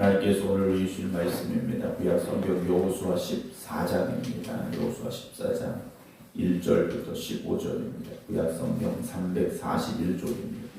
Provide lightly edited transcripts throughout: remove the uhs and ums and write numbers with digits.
하나님께서 오늘 우리 주신 말씀입니다. 구약 성경 여호수아 14장입니다. 여호수아 14장 1절부터 15절입니다. 구약 성경 341쪽입니다.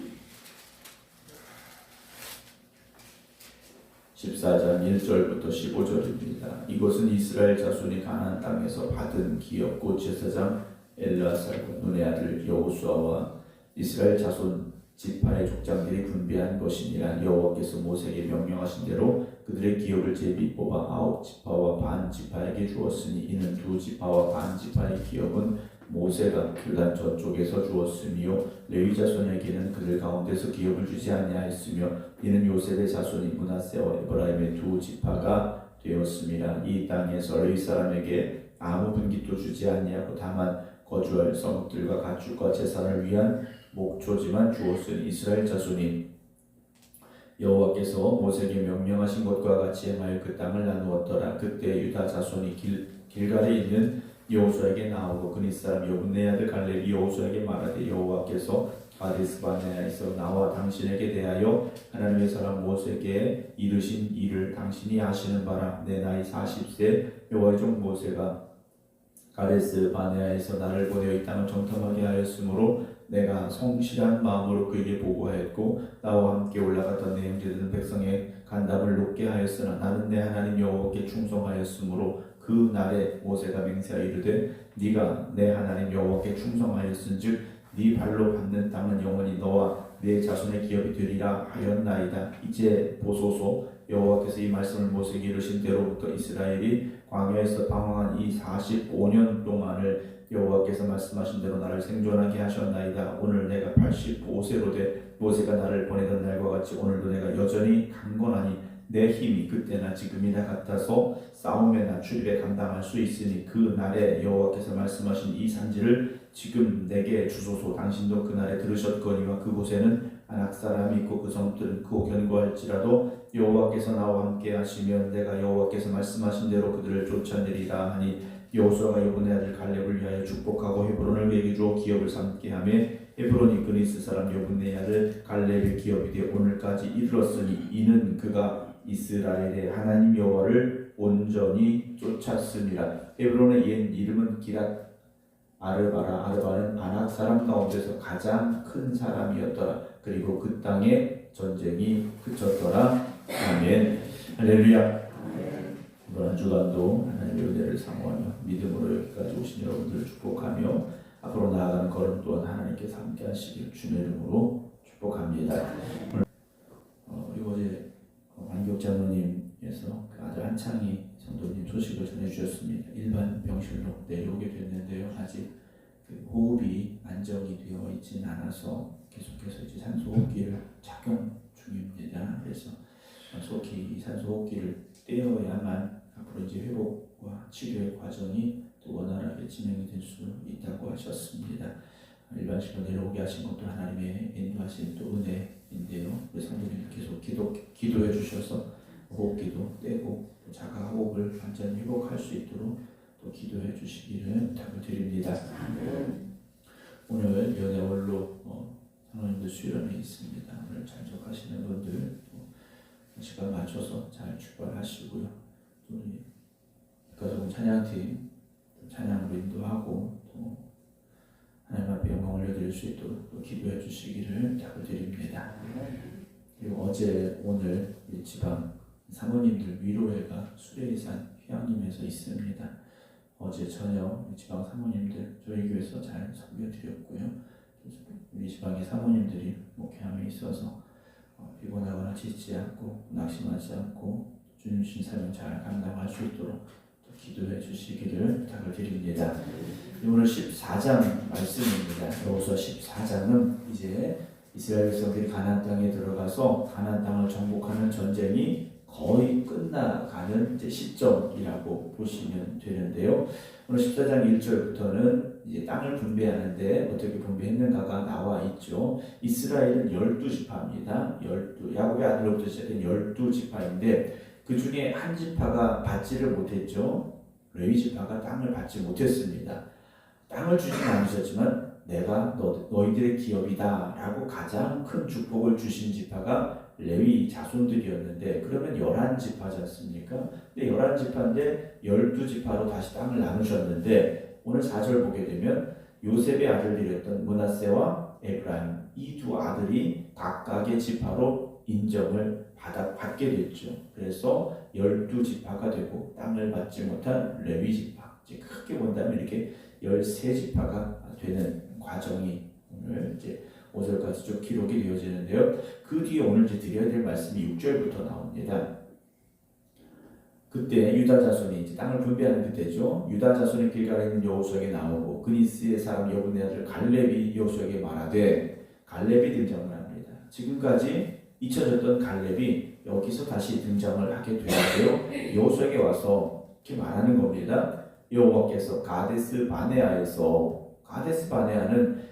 14장 1절부터 15절입니다. 이것은 이스라엘 자손이 가나안 땅에서 받은 기업 곧 제사장 엘르아살과 눈의 아들 여호수아와 이스라엘 자손 지파의 족장들이 분배한 것이니라. 여호와께서 모세에게 명령하신 대로 그들의 기업을 제비 뽑아 9지파와 반 지파에게 주었으니 이는 2지파와 반 지파의 기업은 모세가 요단 저쪽에서 주었으며 레위 자손에게는 그들 가운데서 기업을 주지 아니하였으며 이는 요셉의 자손이 므낫세와 에브라임의 2지파가 되었음이라. 이 땅에서 레위 사람에게 아무 분깃도 주지 아니하고 다만 거주할 성읍들과 가축과 제사를 위한 목초지만 주었으니 이스라엘 자손이 여호와께서 모세에게 명령하신 것과 같이 행하여 그 땅을 나누었더라. 그때 유다 자손이 길갈에 있는 여호수아에게 나오고 그니 사람 여분네 아들 갈렙이 여호수아에게 말하되 여호와께서 가데스 바네아에서 나와 당신에게 대하여 하나님의 사람 모세에게 이르신 일을 당신이 아시는 바라. 내 나이 40세 여호와의 종 모세가 가데스 바네아에서 나를 보내어 이 땅을 정탐하게 하였으므로 내가 성실한 마음으로 그에게 보고하였고 나와 함께 올라갔던 내 형제들은 백성의 간담을 높게 하였으나 나는 내 하나님 여호와께 충성하였으므로 그 날에 모세가 맹세하여 이르되 네가 내 하나님 여호와께 충성하였은즉 네 발로 밟는 땅은 영원히 너와 네 자손의 기업이 되리라 하였나이다. 이제 보소서 여호와께서 이 말씀을 모세에게 이르신 대로부터 이스라엘이 광야에서 방황한 이 45년 동안을 여호와께서 말씀하신 대로 나를 생존하게 하셨나이다. 오늘 내가 85세로 돼 모세가 나를 보내던 날과 같이 오늘도 내가 여전히 강건하니 내 힘이 그때나 지금이나 같아서 싸움에나 출입에 감당할 수 있으니 그 날에 여호와께서 말씀하신 이 산지를 지금 내게 주소서. 당신도 그 날에 들으셨거니와 그곳에는 아낙 사람이 있고 그 성들은 크고 견고할지라도 여호와께서 나와 함께 하시면 내가 여호와께서 말씀하신 대로 그들을 쫓아내리라 하니 여호수아가 여분의 아들 갈렙을 위하여 축복하고 헤브론을 그에게 주어 기업을 삼게 하며 헤브론이 그니스 사람 여분의 아들 갈렙의 기업이 되어 오늘까지 이르렀으니 이는 그가 이스라엘의 하나님 여호와를 온전히 쫓았음이라. 헤브론의 옛 이름은 기랏 아르바라. 아르바는 아낙 사람 가운데서 가장 큰 사람이었더라. 그리고 그 땅에 전쟁이 그쳤더라. 아멘. 할렐루야. 이번 한 주간도 하나님의 은혜를 사모하며 믿음으로 여기까지 오신 여러분들을 축복하며 앞으로 나아가는 걸음 또한 하나님께서 함께 하시길 주의 이름으로 축복합니다. 그리고 어제 완격 장로님께서 아주 한창이 성도님 소식을 전해주셨습니다. 일반 병실로 내려오게 됐는데요. 아직 그 호흡이 안정이 되어 있지는 않아서 계속해서 이제 산소호흡기를 착용 중입니다. 그래서 속히 이 산소호흡기를 떼어야만 앞으로 이제 회복과 치료의 과정이 또 원활하게 진행이 될 수 있다고 하셨습니다. 일반실로 내려오게 하신 것도 하나님의 인도하신 또 은혜인데요. 우리 성도님 계속 기도해 주셔서 호흡기도 떼고 또 자가 호흡을 완전히 회복할 수 있도록 또 기도해 주시기를 부탁을 드립니다. 오늘 연애월로 하나님들 수련회 있습니다. 오늘 참석하시는 분들 또 시간 맞춰서 잘 출발하시고요. 또 우리 가족 찬양팀 찬양으로 인도하고 또 하나님 앞에 영광 올려드릴 수 있도록 또 기도해 주시기를 부탁을 드립니다. 그리고 어제 오늘 지방 사모님들 위로회가 수레이산 휴양림에서 있습니다. 어제 저녁 지방 사모님들 저희 교회에서 잘 섬겨드렸고요. 우리 지방의 사모님들이 목회함에 있어서 피곤하거나 지치지 않고 낙심하지 않고 주님 주신 사명 잘 감당할 수 있도록 또 기도해 주시기를 부탁을 드립니다. 오늘 14장 말씀입니다. 여호수아 14장은 이제 이스라엘 백성들이 가나안 땅에 들어가서 가나안 땅을 정복하는 전쟁이 거의 끝나가는 이제 시점이라고 보시면 되는데요. 오늘 14장 1절부터는 이제 땅을 분배하는데 어떻게 분배했는가가 나와 있죠. 이스라엘은 12지파입니다. 야곱의 아들로부터 시작된 12지파인데 그 중에 한 지파가 받지를 못했죠. 레위 지파가 땅을 받지 못했습니다. 땅을 주진 않으셨지만 내가 너희들의 기업이다 라고 가장 큰 축복을 주신 지파가 레위 자손들이었는데 그러면 11지파지 않습니까? 근데 11지파인데 12지파로 다시 땅을 나누셨는데 오늘 4절 보게 되면 요셉의 아들들이었던 므낫세와 에브라임 이 두 아들이 각각의 지파로 인정을 받게 됐죠. 그래서 12지파가 되고 땅을 받지 못한 레위지파, 이제 크게 본다면 이렇게 13지파가 되는 과정이 오늘 이제 5절까지 쭉 기록이 되어지는데요. 그 뒤에 오늘 이제 드려야 될 말씀이 6절부터 나옵니다. 그때 유다 자손이 이제 땅을 분배하는 그때죠. 유다 자손이 길갈에 있는 여호수아에게 나오고 그니스의 사람 여분의 아들 갈렙이 여호수아에게 말하되 갈렙이 등장을 합니다. 지금까지 잊혀졌던 갈렙이 여기서 다시 등장을 하게 되는데요. 여호수아에게 와서 이렇게 말하는 겁니다. 여호와께서 가데스 바네아는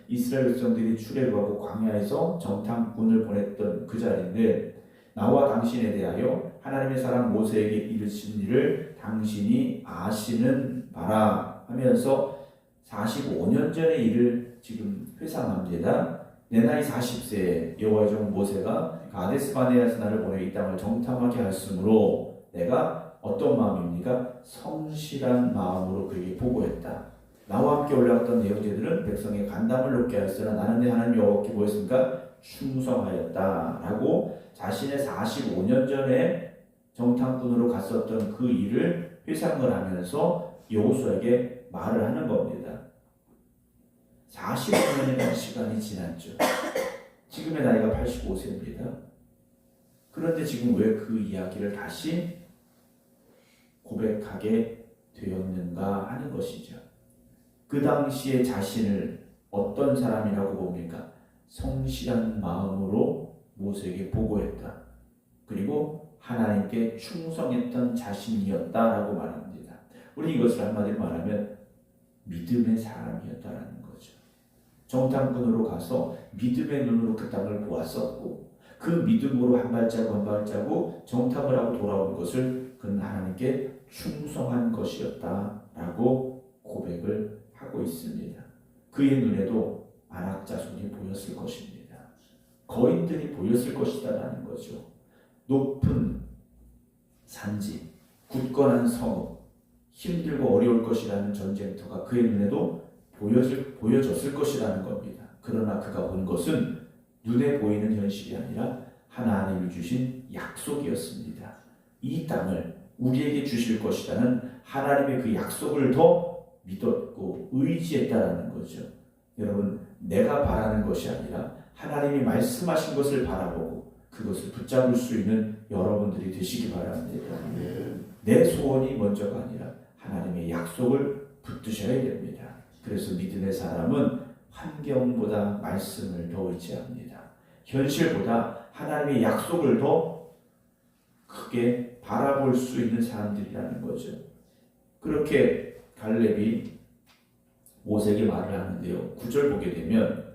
이스라엘 백성들이 출애굽하고 광야에서 정탐꾼을 보냈던 그 자리인데 나와 당신에 대하여 하나님의 사람 모세에게 이르신 일을 당신이 아시는 바라 하면서 45년 전의 일을 지금 회상합니다. 내 나이 40세에 여호와의 종 모세가 가데스 바네아에서 나를 보내 이 땅을 정탐하게 하였으므로 내가 어떤 마음입니까? 성실한 마음으로 그에게 보고했다. 나와 함께 올라갔던 내형제들은 백성의 간담을 높게 하였으나 나는 내 하나님 여호와께 뭐했습니까? 충성하였다 라고 자신의 45년 전에 정탐꾼으로 갔었던 그 일을 회상을 하면서 여호수아에게 말을 하는 겁니다. 45년이라는 시간이 지났죠. 지금의 나이가 85세입니다. 그런데 지금 왜 그 이야기를 다시 고백하게 되었는가 하는 것이죠. 그 당시에 자신을 어떤 사람이라고 봅니까? 성실한 마음으로 모세에게 보고했다. 그리고 하나님께 충성했던 자신이었다라고 말합니다. 우리 이것을 한마디로 말하면 믿음의 사람이었다라는 거죠. 정탐꾼으로 가서 믿음의 눈으로 그 땅을 보았었고 그 믿음으로 한 발자국 한 발자국 정탐을 하고 돌아온 것을 그는 하나님께 충성한 것이었다라고 고백을 하고 있습니다. 그의 눈에도 아낙 자손이 보였을 것입니다. 거인들이 보였을 것이다라는 거죠. 높은 산지, 굳건한 성읍, 힘들고 어려울 것이라는 전쟁터가 그의 눈에도 보여졌을 것이라는 겁니다. 그러나 그가 본 것은 눈에 보이는 현실이 아니라 하나님이 주신 약속이었습니다. 이 땅을 우리에게 주실 것이라는 하나님의 그 약속을 더 믿었고 의지했다라는 거죠. 여러분, 내가 바라는 것이 아니라 하나님이 말씀하신 것을 바라보고 그것을 붙잡을 수 있는 여러분들이 되시기 바랍니다. 내 소원이 먼저가 아니라 하나님의 약속을 붙드셔야 됩니다. 그래서 믿음의 사람은 환경보다 말씀을 더 의지합니다. 현실보다 하나님의 약속을 더 크게 바라볼 수 있는 사람들이라는 거죠. 그렇게 갈렙이 모세에게 말을 하는데요. 9절 보게 되면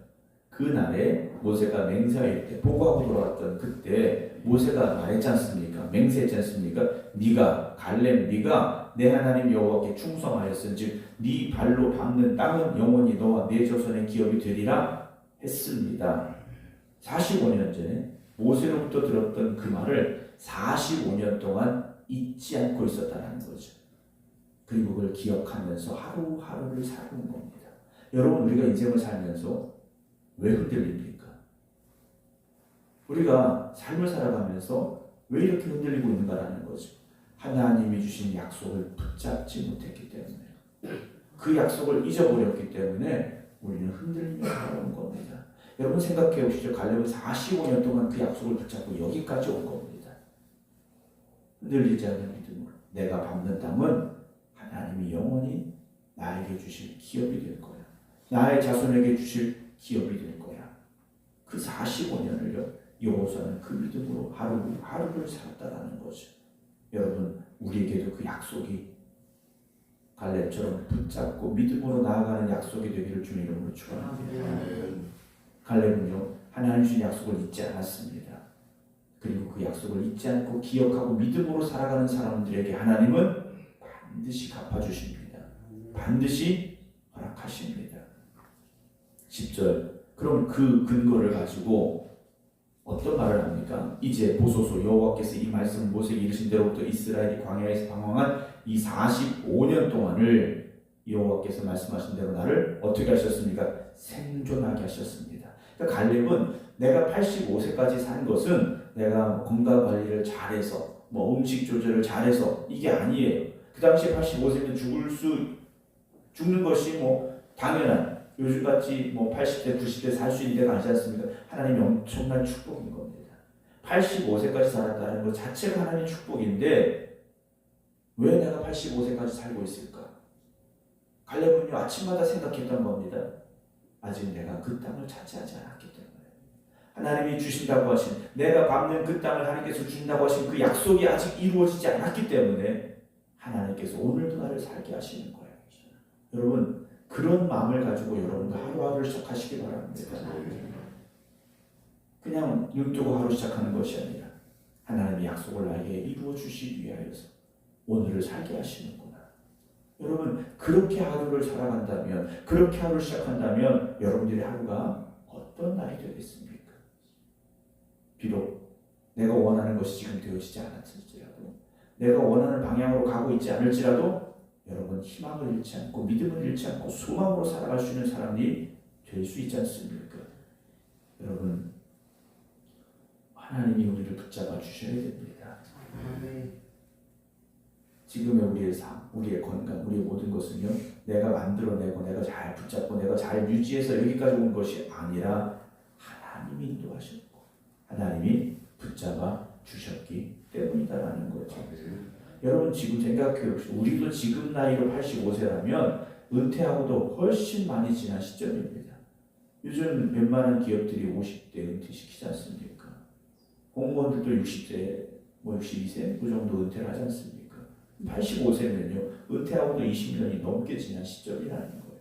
그날에 모세가 맹세할 때 보고하고 돌아왔던 그때 모세가 말했지 않습니까? 맹세했지 않습니까? 네가 갈렙 네가 내 하나님 여호와께 충성하였은즉 네 발로 밟는 땅은 영원히 너와 내 조선의 기업이 되리라 했습니다. 45년 전에 모세로부터 들었던 그 말을 45년 동안 잊지 않고 있었다는 거죠. 그리고 그걸 기억하면서 하루하루를 살아온 겁니다. 여러분, 우리가 인생을 살면서 왜 흔들립니까? 우리가 삶을 살아가면서 왜 이렇게 흔들리고 있는가라는 거죠. 하나님이 주신 약속을 붙잡지 못했기 때문에, 그 약속을 잊어버렸기 때문에 우리는 흔들리며 살아온 겁니다. 여러분 생각해 보시죠. 갈렙은 45년 동안 그 약속을 붙잡고 여기까지 온 겁니다. 흔들리지 않는 믿음으로 내가 밟는 땅은 하나님이 영원히 나에게 주실 기업이 될 거야. 나의 자손에게 주실 기업이 될 거야. 그 45년을요. 여호수아는 그 믿음으로 하루를 살았다라는 거죠. 여러분, 우리에게도 그 약속이 갈렙처럼 붙잡고 믿음으로 나아가는 약속이 되기를 주님 이름으로 축원합니다. 갈렙은요, 하나님 주신 약속을 잊지 않았습니다. 그리고 그 약속을 잊지 않고 기억하고 믿음으로 살아가는 사람들에게 하나님은 반드시 갚아주십니다. 반드시 허락하십니다. 10절. 그럼 그 근거를 가지고 어떤 말을 합니까? 이제 보소서 여호와께서 이 말씀을 모세에게 이르신 대로부터 이스라엘이 광야에서 방황한 이 45년 동안을 여호와께서 말씀하신 대로 나를 어떻게 하셨습니까? 생존하게 하셨습니다. 그러니까 갈렙은 내가 85세까지 산 것은 내가 건강 관리를 잘해서 음식 조절을 잘해서 이게 아니에요. 그 당시에 85세면 죽는 것이 당연한 요즘같이 80대 90대 살 수 있는 데가 아니지 않습니까? 하나님의 엄청난 축복인 겁니다. 85세까지 살았다는 것 자체가 하나님의 축복인데 왜 내가 85세까지 살고 있을까? 갈렙은요 아침마다 생각했던 겁니다. 아직 내가 그 땅을 차지하지 않았기 때문에 하나님이 주신다고 하신 내가 밟는 그 땅을 하나님께서 주신다고 하신 그 약속이 아직 이루어지지 않았기 때문에 하나님께서 오늘도 나를 살게 하시는 거예요. 여러분 그런 마음을 가지고 여러분도 하루하루를 시작하시기 바랍니다. 그냥 눈 뜨고 하루 시작하는 것이 아니라 하나님의 약속을 나에게 이루어 주시기 위하여서 오늘을 살게 하시는구나. 여러분 그렇게 하루를 살아간다면 그렇게 하루를 시작한다면 여러분들의 하루가 어떤 날이 되겠습니까? 비록 내가 원하는 것이 지금 되어지지 않았을지라도 내가 원하는 방향으로 가고 있지 않을지라도 여러분 희망을 잃지 않고 믿음을 잃지 않고 소망으로 살아갈 수 있는 사람이 될 수 있지 않습니까? 여러분 하나님이 우리를 붙잡아 주셔야 됩니다. 지금의 우리의 삶, 우리의 건강, 우리의 모든 것은요 내가 만들어내고 내가 잘 붙잡고 내가 잘 유지해서 여기까지 온 것이 아니라 하나님이 인도하셨고 하나님이 붙잡아 주셨기 때문이다라는 거죠. 여러분 지금 생각해 보십시오. 우리도 지금 나이로 85세라면 은퇴하고도 훨씬 많이 지난 시점입니다. 요즘 웬만한 기업들이 50대 은퇴시키지 않습니까? 공무원들도 60세, 62세 그 정도 은퇴를 하지 않습니까? 85세면요 은퇴하고도 20년이 넘게 지난 시점이라는 거예요.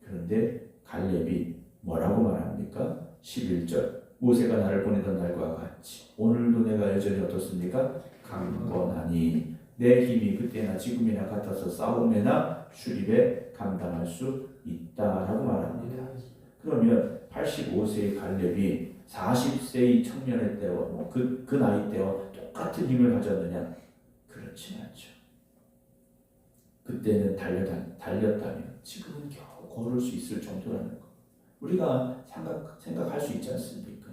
그런데 갈렙이 뭐라고 말합니까? 11절 모세가 나를 보내던 날과 같이 오늘도 내가 여전히 어떻습니까? 강건하니 내 힘이 그때나 지금이나 같아서 싸움에나 출입에 감당할 수 있다라고 말합니다. 그러면 85세의 갈렙이 40세의 청년의 때와 그 나이 때와 똑같은 힘을 가졌느냐? 그렇지 않죠. 그때는 달렸다면 지금은 겨우 걸을 수 있을 정도라는 거. 우리가 생각할 수 있지 않습니까?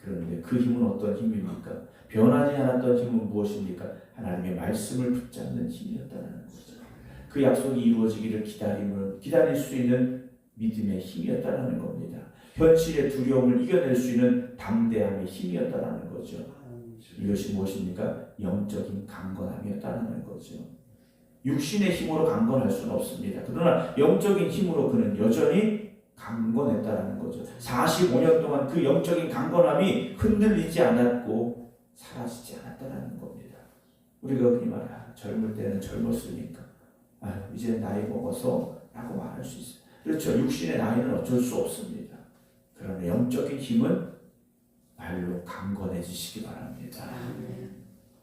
그런데 그 힘은 어떤 힘입니까? 변하지 않았던 힘은 무엇입니까? 하나님의 말씀을 붙잡는 힘이었다는 거죠. 그 약속이 이루어지기를 기다릴 수 있는 믿음의 힘이었다는 겁니다. 현실의 두려움을 이겨낼 수 있는 담대함의 힘이었다는 거죠. 이것이 무엇입니까? 영적인 강건함이었다는 거죠. 육신의 힘으로 강건할 수는 없습니다. 그러나 영적인 힘으로 그는 여전히 강건했다는 거죠. 45년 동안 그 영적인 강건함이 흔들리지 않았고 사라지지 않았다는 겁니다. 우리가 흔히 젊을 때는 젊었으니까 이제 나이 먹어서 라고 말할 수 있어요. 그렇죠. 육신의 나이는 어쩔 수 없습니다. 그러나 영적인 힘은 말로 강건해지시기 바랍니다.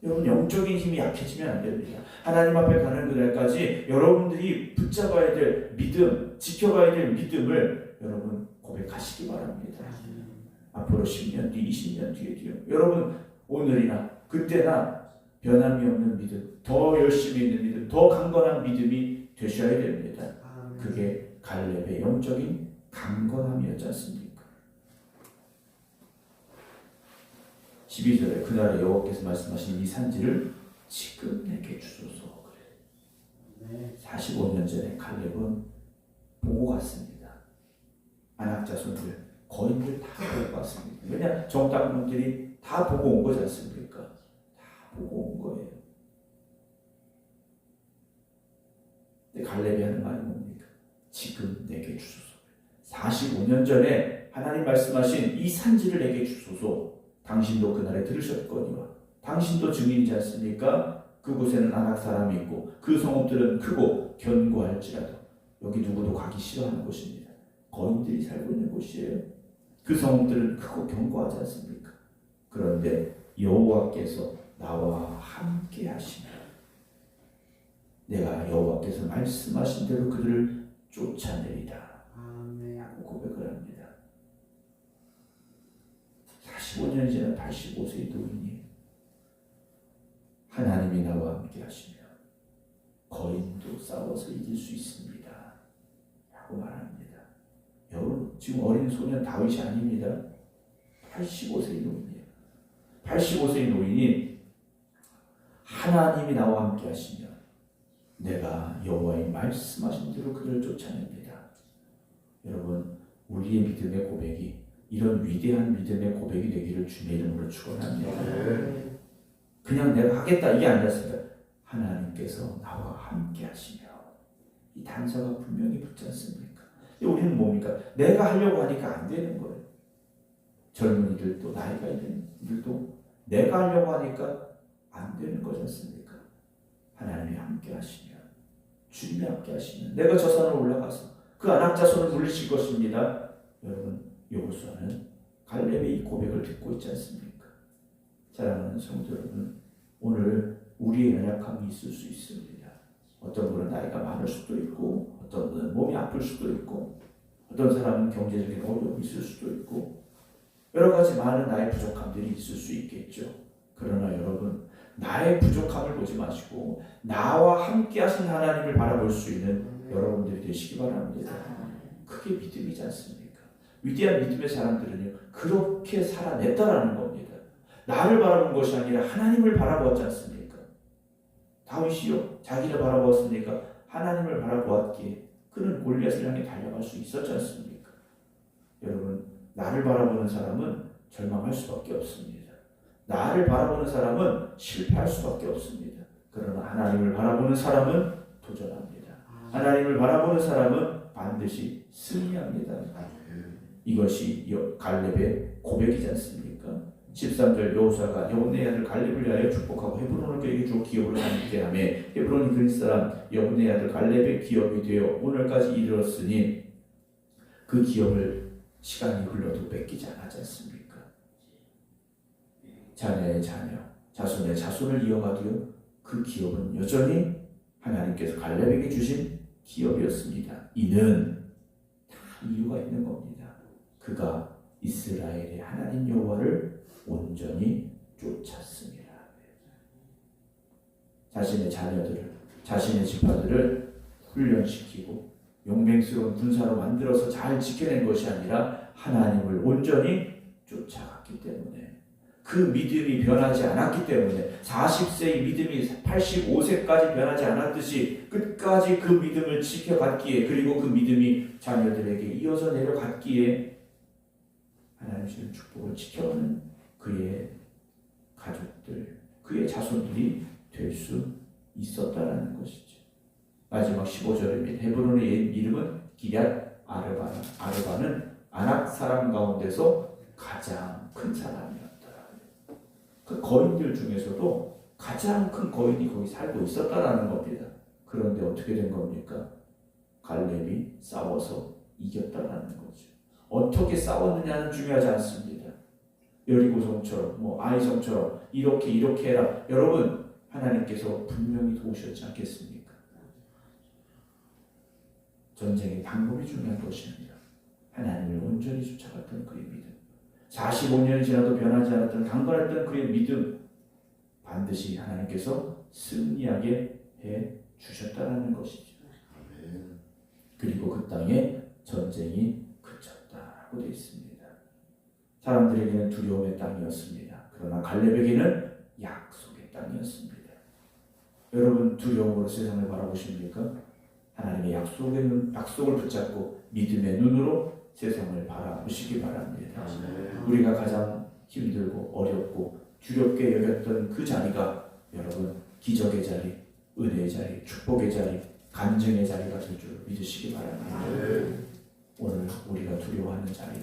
여러분 영적인 힘이 약해지면 안 됩니다. 하나님 앞에 가는 그날까지 여러분들이 붙잡아야 될 믿음, 지켜가야 될 믿음을 여러분 고백하시기 바랍니다. 앞으로 10년 뒤, 20년 뒤에도요. 여러분 오늘이나 그때나 변함이 없는 믿음, 더 열심히 있는 믿음, 더 강건한 믿음이 되셔야 됩니다. 그게 갈렙의 영적인 강건함이었지 않습니까? 12절에 그날에 여호와께서 말씀하신 이 산지를 지금 내게 주소서 그래. 45년 전에 갈렙은 보고 갔습니다. 아낙 자손들 거인들 다 보고 갔습니다. 왜냐 정탐꾼들이 다 보고 온 거지 않습니까? 다 보고 온 거예요. 근데 갈렙이 하는 말이 뭡니까? 지금 내게 주소서. 45년 전에 하나님 말씀하신 이 산지를 내게 주소서. 당신도 그날에 들으셨거니와 당신도 증인이지 않습니까? 그곳에는 아낙 사람이 있고 그 성읍들은 크고 견고할지라도 여기 누구도 가기 싫어하는 곳입니다. 거인들이 살고 있는 곳이에요. 그 성읍들은 크고 견고하지 않습니까? 그런데 여호와께서 나와 함께 하시며 내가 여호와께서 말씀하신 대로 그들을 쫓아내리라 하고 고백을 합니다. 45년이 지난 85세의 노인이 하나님이 나와 함께 하시며 거인도 싸워서 이길 수 있습니다 라고 말합니다. 여러분, 지금 어린 소년 다윗이 아닙니다. 85세의 노인이에요. 85세의 노인이 하나님이 나와 함께 하시며 내가 여호와의 말씀하신 대로 그를 쫓아냅니다. 여러분, 우리의 믿음의 고백이 이런 위대한 믿음의 고백이 되기를 주님의 이름으로 축원합니다. 그냥 내가 하겠다 이게 아니었습니다. 하나님께서 나와 함께 하시며 이 단서가 분명히 붙지 않습니까? 우리는 뭡니까? 내가 하려고 하니까 안 되는 거예요. 젊은이들도 나이가 있는 이들도 내가 하려고 하니까 안 되는 거지 않습니까? 하나님이 함께 하시며 주님이 함께 하시면 내가 저 산을 올라가서 그 안악자손을 물리칠 것입니다. 여러분, 여호수아는 갈렙의 이 고백을 듣고 있지 않습니까? 사랑하는 성도 여러분, 오늘 우리의 연약함이 있을 수 있습니다. 어떤 분은 나이가 많을 수도 있고, 어떤 분은 몸이 아플 수도 있고, 어떤 사람은 경제적인 어려움이 있을 수도 있고, 여러 가지 많은 나의 부족함들이 있을 수 있겠죠. 그러나 여러분, 나의 부족함을 보지 마시고 나와 함께 하신 하나님을 바라볼 수 있는 여러분들이 되시기 바랍니다. 그게 믿음이지 않습니까? 위대한 믿음의 사람들은요, 그렇게 살아냈다라는 겁니다. 나를 바라본 것이 아니라 하나님을 바라보았지 않습니까? 다윗이요, 자기를 바라보았으니까 하나님을 바라보았기에 그는 골리앗을 향해 달려갈 수 있었지 않습니까? 여러분, 나를 바라보는 사람은 절망할 수밖에 없습니다. 나를 바라보는 사람은 실패할 수밖에 없습니다. 그러나 하나님을 바라보는 사람은 도전합니다. 하나님을 바라보는 사람은 반드시 승리합니다. 이것이 갈렙의 고백이지 않습니까? 13절 여호수아가 여분의 아들 갈렙을 위하여 축복하고 헤브론을 그에게 주어 기업으로 나누게 하며 헤브론이 그릿 사람 여분의 아들 갈렙의 기업이 되어 오늘까지 이르렀으니 그 기업을 시간이 흘러도 뺏기지 않았지 않습니까? 자녀의 자녀, 자손의 자손을 이어가도요, 그 기업은 여전히 하나님께서 갈렙에게 주신 기업이었습니다. 이는 다 이유가 있는 겁니다. 그가 이스라엘의 하나님 여호와를 온전히 쫓았습니다. 자신의 자녀들을, 자신의 지파들을 훈련시키고 용맹스러운 군사로 만들어서 잘 지켜낸 것이 아니라 하나님을 온전히 쫓아갔기 때문에, 그 믿음이 변하지 않았기 때문에 40세의 믿음이 85세까지 변하지 않았듯이 끝까지 그 믿음을 지켜갔기에, 그리고 그 믿음이 자녀들에게 이어서 내려갔기에 하나님 주신 축복을 지켜가는 그의 가족들, 그의 자손들이 될 수 있었다라는 것이죠. 마지막 15절입니다. 헤브론의 이름은 기럇 아르바. 아르바는 아낙 사람 가운데서 가장 큰 사람이었다. 그 거인들 중에서도 가장 큰 거인이 거기 살고 있었다라는 겁니다. 그런데 어떻게 된 겁니까? 갈렙이 싸워서 이겼다라는 거죠. 어떻게 싸웠느냐는 중요하지 않습니다. 여리고성처럼 아이성처럼 이렇게 해라. 여러분, 하나님께서 분명히 도우셨지 않겠습니까? 전쟁의 방법이 중요한 것이 아니라 하나님을 온전히 쫓아갔던 그의 믿음, 45년이 지나도 변하지 않았던 강건했던 그의 믿음, 반드시 하나님께서 승리하게 해 주셨다는 것이죠. 그리고 그 땅에 전쟁이 그쳤다라고 되어 있습니다. 사람들에게는 두려움의 땅이었습니다. 그러나 갈렙에게는 약속의 땅이었습니다. 여러분, 두려움으로 세상을 바라보십니까? 하나님의 약속을 붙잡고 믿음의 눈으로 세상을 바라보시기 바랍니다. 우리가 가장 힘들고 어렵고 두렵게 여겼던 그 자리가 여러분 기적의 자리, 은혜의 자리, 축복의 자리, 간증의 자리가 될 줄 믿으시기 바랍니다. 오늘 우리가 두려워하는 자리,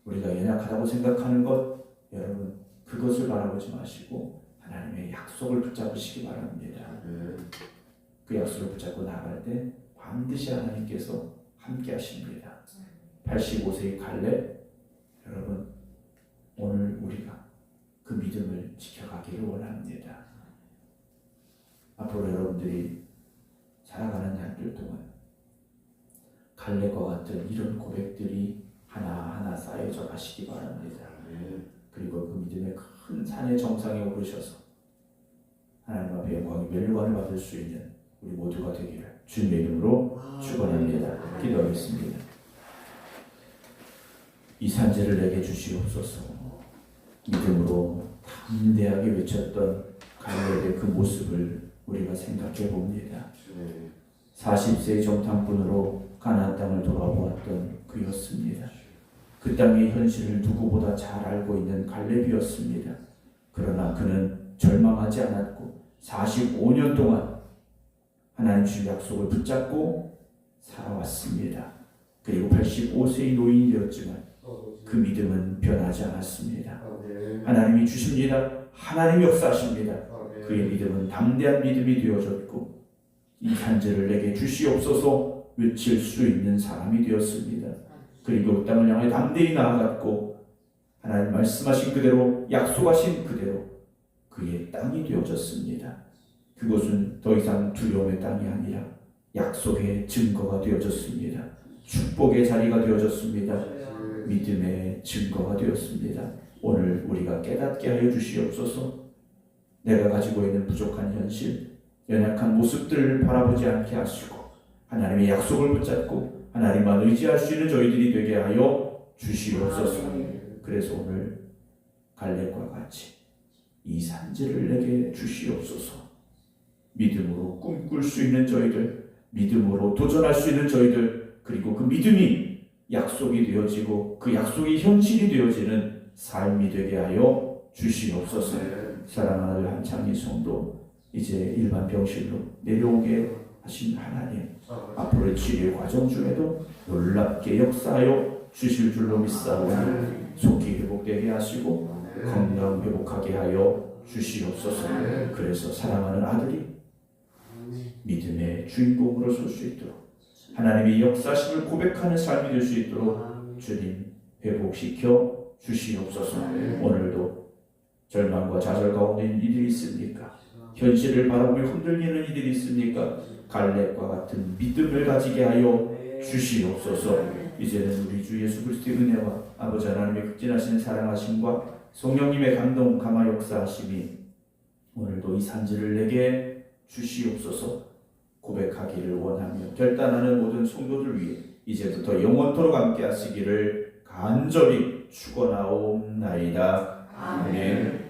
우리가 연약하다고 생각하는 것, 여러분 그것을 바라보지 마시고 하나님의 약속을 붙잡으시기 바랍니다. 그 약속을 붙잡고 나갈 때 반드시 하나님께서 함께 하십니다. 85세의 갈렙, 여러분 오늘 우리가 그 믿음을 지켜가기를 원합니다. 앞으로 여러분들이 살아가는 날들 동안 갈렙과 같은 이런 고백들이 하나하나 쌓여져 가시기 바랍니다. 그리고 그 믿음의 큰 산의 정상에 오르셔서 하나님 앞에 영광의 멸관을 받을 수 있는 우리 모두가 되기를 주님의 이름으로 축원합니다. 기도하겠습니다. 이 산지를 내게 주시옵소서. 믿음으로 담대하게 외쳤던 갈렙의 그 모습을 우리가 생각해 봅니다. 40세의 정탐꾼으로 가나안 땅을 돌아보았던 그였습니다. 그 땅의 현실을 누구보다 잘 알고 있는 갈렙이었습니다. 그러나 그는 절망하지 않았고 45년 동안 하나님 주의 약속을 붙잡고 살아왔습니다. 그리고 85세의 노인이 되었지만 그 믿음은 변하지 않았습니다. 하나님이 주십니다. 하나님이 역사하십니다. 그의 믿음은 담대한 믿음이 되어졌고 이 산지를 내게 주시옵소서 외칠 수 있는 사람이 되었습니다. 그리고 땅을 향해 담대히 나아갔고 하나님 말씀하신 그대로 약속하신 그대로 그의 땅이 되어졌습니다. 그곳은 더 이상 두려움의 땅이 아니라 약속의 증거가 되어졌습니다. 축복의 자리가 되어졌습니다. 믿음의 증거가 되었습니다. 오늘 우리가 깨닫게 하여 주시옵소서. 내가 가지고 있는 부족한 현실, 연약한 모습들을 바라보지 않게 하시고 하나님의 약속을 붙잡고 하나님만 의지할 수 있는 저희들이 되게 하여 주시옵소서. 그래서 오늘 갈렙과 같이 이 산지를 내게 주시옵소서. 믿음으로 꿈꿀 수 있는 저희들, 믿음으로 도전할 수 있는 저희들, 그리고 그 믿음이 약속이 되어지고 그 약속이 현실이 되어지는 삶이 되게 하여 주시옵소서. 사랑하는 한창희 성도, 이제 일반 병실로 내려오게 하신 하나님, 앞으로의 치료 과정 중에도 놀랍게 역사하여 주실 줄로 믿사오니 속히 회복되게 하시고 건강 회복하게 하여 주시옵소서. 그래서 사랑하는 아들이 믿음의 주인공으로 설 수 있도록 하나님의 역사심을 고백하는 삶이 될 수 있도록 주님 회복시켜 주시옵소서. 오늘도 절망과 좌절 가운데 있는 이들이 있습니까? 현실을 바라보며 흔들리는 이들이 있습니까? 갈렙과 같은 믿음을 가지게 하여 주시옵소서. 이제는 우리 주 예수 그리스도의 은혜와 아버지 하나님의 극진하신 사랑하심과 성령님의 감동 감화 역사하심이 오늘도 이 산지를 내게 주시옵소서. 고백하기를 원하며 결단하는 모든 성도들 위해 이제부터 영원토록 함께 하시기를 간절히 축원하옵나이다. 아멘.